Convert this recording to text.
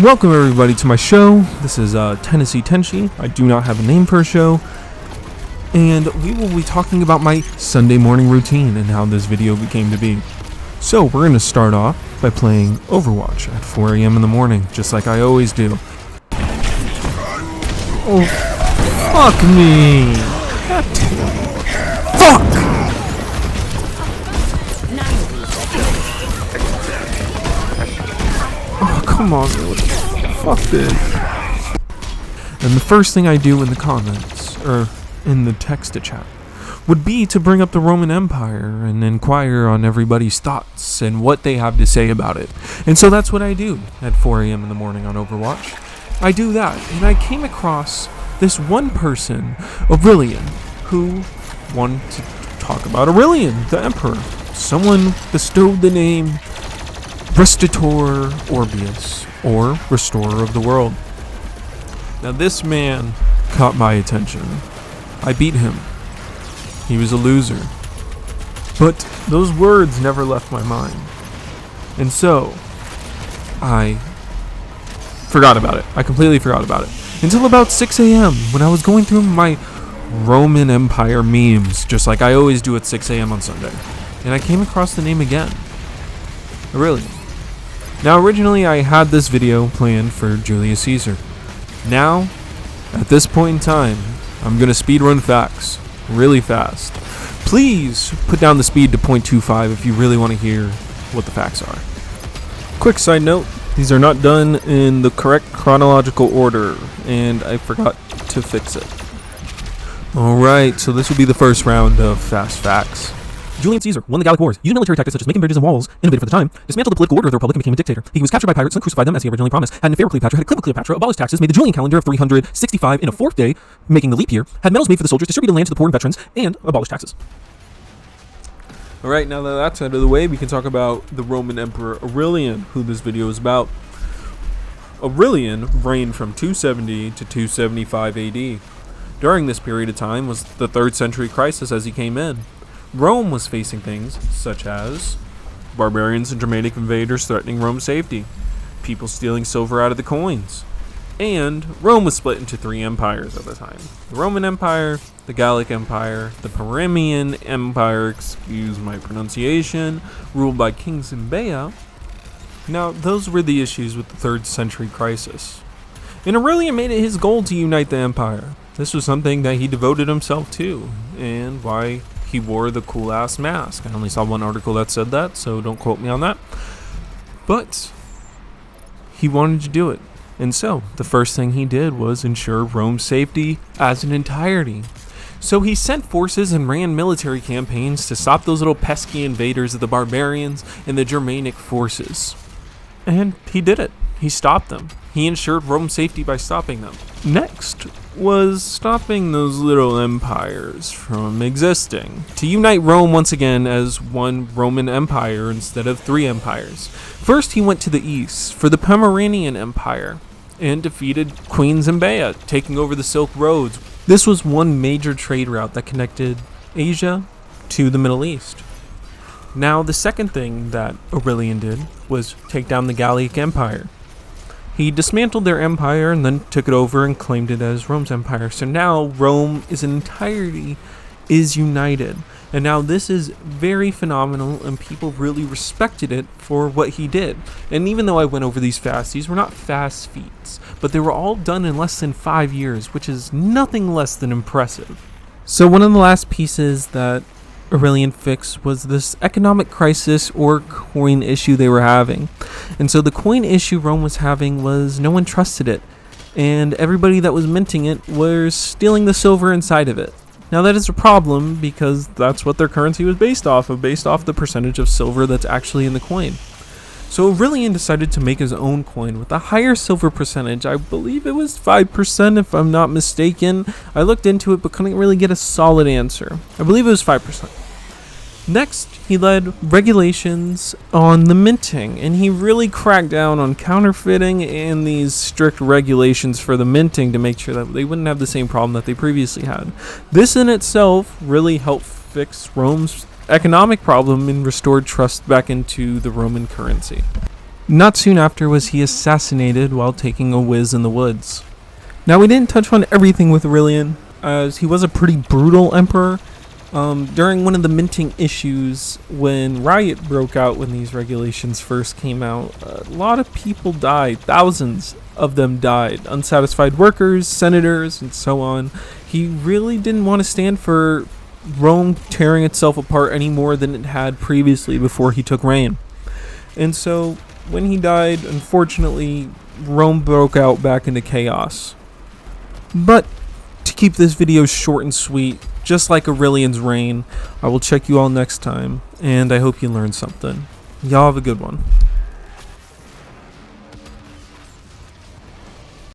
Welcome everybody to my show. This is Tennessee Tenshi. I do not have a name for a show. And we will be talking about my Sunday morning routine and how this video came to be. So we're going to start off by playing Overwatch at 4 a.m. in the morning, just like I always do. Oh, fuck me. Fuck! Oh, come on. Fuck this. And the first thing I do in the comments, or in the text to chat, would be to bring up the Roman Empire and inquire on everybody's thoughts and what they have to say about it. And so that's what I do at 4 a.m. in the morning on Overwatch. I do that, and I came across this one person, Aurelian, who wanted to talk about Aurelian, the Emperor. Someone bestowed the name Restator Orbius, or Restorer of the World. Now this man caught my attention. I beat him. He was a loser. But those words never left my mind. And so, I forgot about it. I completely forgot about it. Until about 6 a.m. when I was going through my Roman Empire memes, just like I always do at 6 a.m. on Sunday. And I came across the name again. Aurelian. Now originally I had this video planned for Julius Caesar. Now, at this point in time, I'm going to speedrun facts really fast. Please put down the speed to 0.25 if you really want to hear what the facts are. Quick side note, these are not done in the correct chronological order, and I forgot to fix it. Alright, so this will be the first round of fast facts. Julius Caesar won the Gallic Wars, using military tactics such as making bridges and walls, innovative for the time, dismantled the political order of the Republic and became a dictator. He was captured by pirates and crucified them as he originally promised, had an affair with Cleopatra, had a clip with Cleopatra, abolished taxes, made the Julian calendar of 365 in a fourth day, making the leap year, had medals made for the soldiers, distributed land to the poor and veterans, and abolished taxes. Alright, now that that's out of the way, we can talk about the Roman Emperor Aurelian, who this video is about. Aurelian reigned from 270 to 275 AD. During this period of time was the 3rd century crisis as he came in. Rome was facing things such as barbarians and Germanic invaders threatening Rome's safety, people stealing silver out of the coins, and Rome was split into 3 empires at the time. The Roman Empire, the Gallic Empire, the Parimian Empire, excuse my pronunciation, ruled by King Zimbabwe. Now, those were the issues with the 3rd century crisis. And Aurelian made it his goal to unite the empire. This was something that he devoted himself to, and why he wore the cool-ass mask. I only saw one article that said that, so don't quote me on that. But he wanted to do it. And so, the first thing he did was ensure Rome's safety as an entirety. So he sent forces and ran military campaigns to stop those little pesky invaders of the barbarians and the Germanic forces. And he did it. He stopped them. He ensured Rome's safety by stopping them. Next was stopping those little empires from existing, to unite Rome once again as one Roman Empire instead of 3 empires. First he went to the east for the Pomeranian Empire and defeated Queen Zimbabwe, taking over the Silk Roads. This was one major trade route that connected Asia to the Middle East. Now the second thing that Aurelian did was take down the Gallic Empire. He dismantled their empire and then took it over and claimed it as Rome's empire. So now Rome is an entirety is united. And now this is very phenomenal and people really respected it for what he did. And even though I went over these were not fast feats, but they were all done in less than 5 years, which is nothing less than impressive. So one of the last pieces that Aurelian fixed was this economic crisis or coin issue they were having. And so the coin issue Rome was having was no one trusted it, and everybody that was minting it was stealing the silver inside of it. Now that is a problem because that's what their currency was based off the percentage of silver that's actually in the coin. So Aurelian decided to make his own coin with a higher silver percentage. I believe it was 5% if I'm not mistaken. I looked into it but couldn't really get a solid answer. I believe it was 5%. Next, he led regulations on the minting, and he really cracked down on counterfeiting and these strict regulations for the minting to make sure that they wouldn't have the same problem that they previously had. This in itself really helped fix Rome's economic problem and restored trust back into the Roman currency. Not soon after was he assassinated while taking a whiz in the woods. Now, we didn't touch on everything with Aurelian, as he was a pretty brutal emperor. During one of the minting issues, when riot broke out when these regulations first came out, a lot of people died. Thousands of them died. Unsatisfied workers, senators, and so on. He really didn't want to stand for Rome tearing itself apart any more than it had previously before he took reign. And so, when he died, unfortunately, Rome broke out back into chaos. But to keep this video short and sweet, just like Aurelian's reign, I will check you all next time, and I hope you learned something. Y'all have a good one.